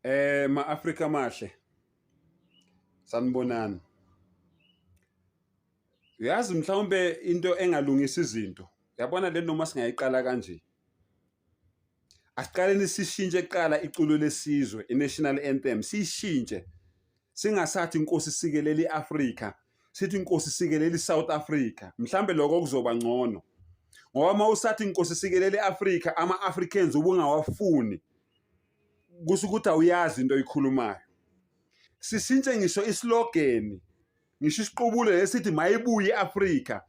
Ma-Afrika mahle, sanibonani. Uyazi mhlawumbe into engalungisa izinto. Uyabona le noma singayiqala kanje. Asiqaleni sishintshe kuqala iculo lesizwe, i-national anthem, sishintshe. Singasathi inkosi sikelele iAfrika, sithi inkosi sikelele iSouth Africa. Mhlambe lokho kuzoba ngcono. Ngoba mawusathi inkosi sikelele iAfrika, ama-Africans ubungawafuni. Kusho ukuthi awuyazi into oyikhulumayo. Sishintshe ngisho islogan, ngisho isiqubulo lesithi mayibuye iAfrika.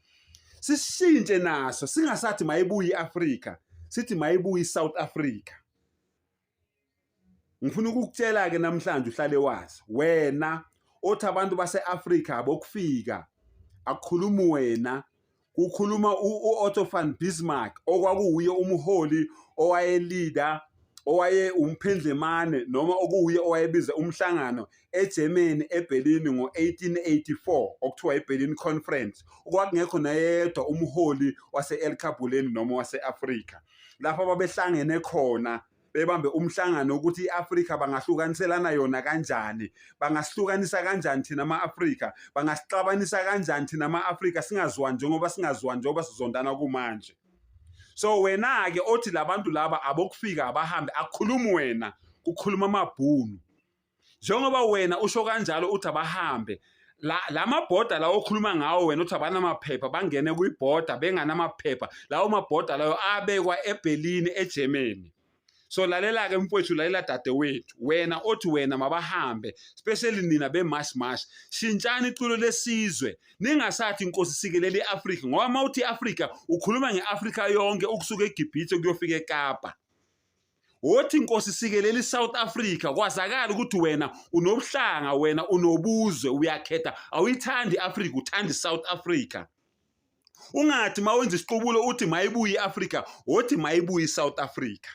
Sishintshe naso, singasathi mayibuye iAfrika, sithi mayibuye iSouth Africa. Ngifuna ukukutshela ke namhlanje uhlale wazi, wena othi abantu base-Afrika abokufika, akukhulumi wena, kukhuluma u-Otto von Bismarck, okwakuye umholi owayelida, owaye umphendlemane noma okuye owayebiza umhlangano eGermany eBerlin ngo-1884 okuthiwa iBerlin Conference. Okwakungekho nayedwa umholi wase-El Kabuleni noma wase-Afrika. Lapho babehlangene khona bebambe umhlangano ukuthi iAfrika bangahlukaniselana yona kanjani, bangasihlukanisa kanjani thina ama-Afrika, bangasixabanisa kanjani thina ama-Afrika singazwani njengoba sizondana kumanje. So wena ke othi labantu laba abokufika abahambe, akukhulumi wena, kukhuluma amabhunu. Njengoba wena usho kanjalo uthi abahambe, la mabhoda lawo okhuluma ngawo wena uthi abanamaphepha bangene kuyibhoda benganamaphepha, lawo mabhoda lawo abekwa eBerlin eGermany. So lalela ke mfowethu, lalela dadewethu, wena othi wena mabahambe, especially nina beMash, shintshani iculo lesizwe, ningasathi inkosi sikelele iAfrika. Ngoba mawuthi iAfrika ukhuluma ngeAfrika yonke ukusuka eGibhithe kuyofika eKapa. Othi inkosi sikelele iSouth Africa, kwazakala ukuthi wena unobuhlanga, wena unobuzwe, uyakhetha, awuyithandi iAfrika, uthanda iSouth Africa. Ungathi mawenza isiqubulo uthi mayibuye iAfrika, othi mayibuye iSouth Africa.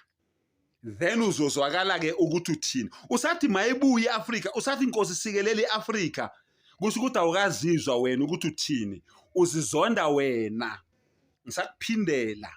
Then uzozwakala ke ukuthi uthini. Usathi mayibuye iAfrika, usathi inkosi sikelele iAfrika, kusho ukuthi awukazizwa wena ukuthi uthini. Uzizonda wena. Ngisakuphindela.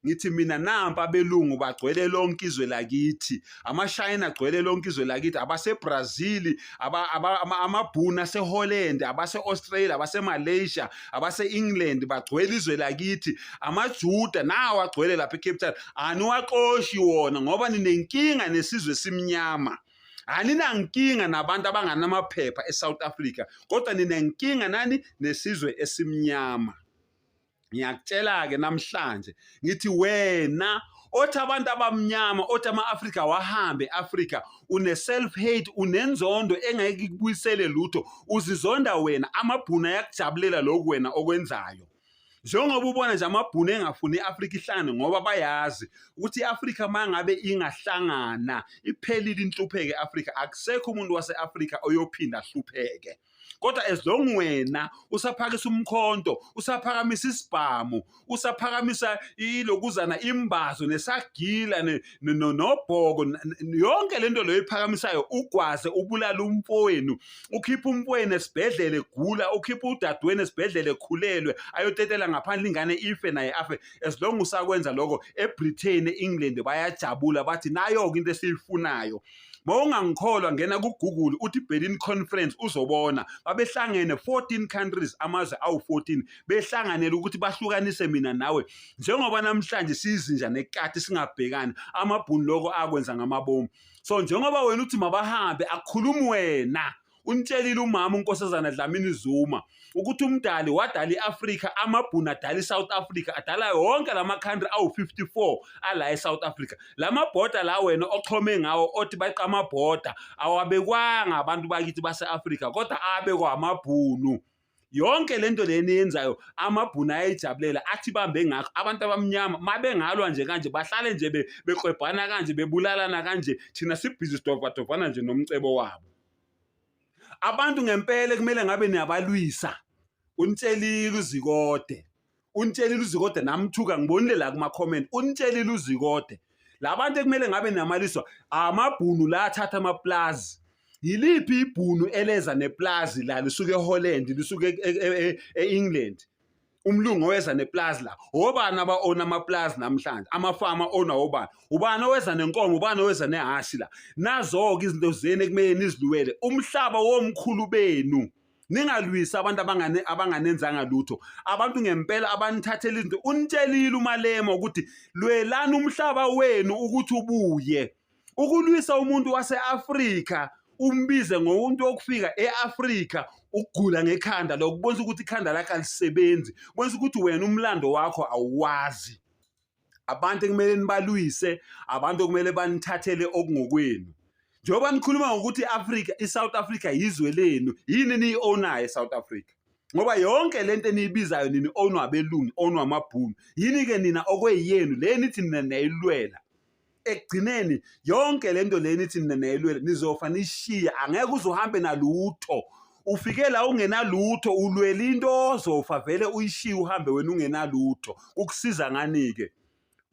Ngithi mina nampa abelungu bagcwele lonke izwe lakithi, amaShayina agcwele lonke izwe lakithi, abaseBrazil, amabhunu aseHolland, abase-Australia, abase-Malaysia, abase-England bagcwele izwe lakithi, amaJuda nawo agcwele lapha eCape Town. Aniwaqoshi wona ngoba ninenkinga nesizwe simnyama. Aninankinga nabantu abanganamaphepha eSouth Africa, kodwa ninenkinga nani nesizwe esimnyama. Ngiyakutshela ke namhlanje ngithi wena othi abantu abamnyama, othi ama-Afrika wahambe eAfrika, une self hate, unenzondo engeke ikubuyisele lutho, uzizonda wena, amabhunu ayakujabulela lokhu wena okwenzayo. Njengoba ubona nje amabhunu engafuni iAfrika ihlangane ngoba bayazi ukuthi iAfrika mangabe ingahlangana iphelile inhlupheke eAfrika, akusekho umuntu wase-Afrika oyophinda ahlupheke. Kodwa as long wena usaphakisa umkhonto, usaphakamisa isibhamu, usaphakamisa ilokuzana imbazo nesagila nobhoko, yonke lento leyo iphakamisayo, ugwaze ubulala umfowenu, ukhipha umfowenu esibhedlela egula, ukhipha udadewenu esibhedlela ekhulelwe ayotetela ngaphandle ingane ife naye afe. As long usakwenza lokho, eBritain, eEngland bayajabula bathi nayo into esiyifunayo. Mawungangikholwa ngena kuGoogle uthi Berlin Conference uzobona babehlangene 14 countries, amazwe awu14 behlanganele ukuthi bahlukanise mina nawe. Njengoba namhlanje sizinja nekati singabhekani, amabhunu lokho akwenza ngamabomu. So njengoba wena uthi mabahambe, akukhulumi wena, untshelile umama uNkosazana Dlamini Zuma ukuthi umdali wadala iAfrika, amabhunu adala iSouth Africa, adala yonke lama-country awu54 ala eSouth Africa. Lamabhoda la wena oxhome ngawo othi bayiqa amabhoda awabekwanga abantu bakithi base-Afrika, kodwa abekwa amabhunu. Yonke lento leni yenzayo amabhunu ayijabulela, athi bambe ngakho. Abantu abamnyama mabengalwa nje kanje, bahlale nje beqwebhana kanje, bebulalana kanje, thina sibhizi sidovadovana nje nomcebo wabo. Abantu ngempela kumele ngabe niyabalwisa. Untshelile uZikode namthuka, ngibonile la kuma-comment, untshelile uZikode. Labantu ekumele ngabe niyamaliswa amabhunu la athatha amaplazi. Yiliphi ibhunu eleza neplazi la lisuke eHolland, lisuke eEngland? umlungu oweza neplaza la obani aba-own amaplazi namhlanje amafama ona ubani oweza nenkomo ubani oweza nehashi la nazo-ke izinto zeni ekumele niziluwele umhlaba womkhulu benu ningalwisi abantu abanganenzanga lutho abantu ngempela abanithathela izinto unitshelile uMalema ukuthi lwelani umhlaba wenu ukuthi ubuye ukulwisa umuntu wase-Afrika umbize ngomuntu okufika e-Afrika ukugula ngekhanda lokubonisa ukuthi ikhanda lakhe alisebenzi bonisa ukuthi wena umlando wakho awuwazi abantu ekumele nibalwise abantu okumele banithathele okungokwenu njengoba nikhuluma ngokuthi iAfrika iSouth Africa yizwe lenu yini niyi-ownayo eSouth Africa ngoba yonke lento eniyibizayo nini ownwa abelungu ownwa amabhunu yini-ke nina okweyenu le nithi nina niyayilwela ekugcineni yonke lento le nithi nina niyayilwela nizofa nishiya angeke uzuhambe nalutho ufike la ungenalutho ulwela into ozofa vele uyishiye uhambe wena ungenalutho ukusiza ngani-ke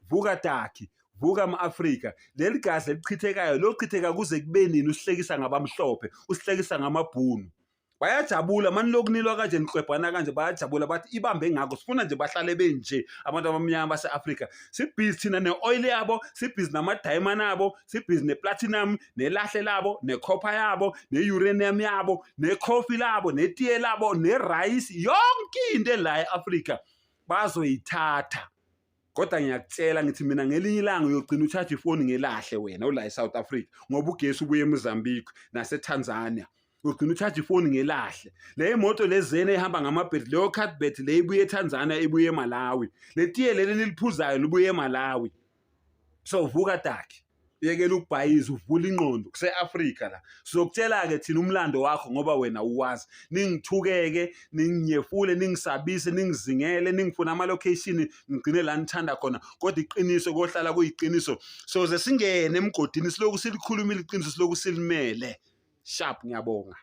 vuka Taki vuka ama-Afrika leli gazi elichithekayo lochitheka kuze kube nini usihlekisa ngabamhlophe usihlekisa ngamabhunu bayajabula mani lokunilwa kanje niqwebhana kanje bayajabula bathi ibambe ngakho sifuna nje bahlale benje abantu abamnyama base-Afrika sibhizi thina ne-oil yabo sibhizi nama-diamond abo sibhizi ne-platinum nelahle labo ne-copper yabo ne-uranium yabo ne-coffee labo netiye labo nerayisi yonke into ela e-Afrika bazoyithatha kodwa ngiyakutshela ngithi mina ngelinye ilanga uyogcina uchaje ifoni ngelahle wena ola eSouth Africa ngoba ugesi ubuye eMozambique naseTanzania ugcina uchaje ifoni ngelahle le imoto lezene ehamba ngamabheti leyo cardbet le ibuye eTanzania ibuye eMalawi letiye leli niliphuzayo libuye eMalawi so vuka Taki yekela ukubhayiza uvula ingqondo kuse-Afrika la sizokutshela-ke thina umlando wakho ngoba wena uwazi ningithukeke ninginyefule ningisabise ningizingele ningifuna ama-location ngigcine la nithanda khona kodwa iqiniso kohlala kuyiqiniso soze singene emgodini siloku silikhulumile iqiniso siloku silimele sharp ngiyabonga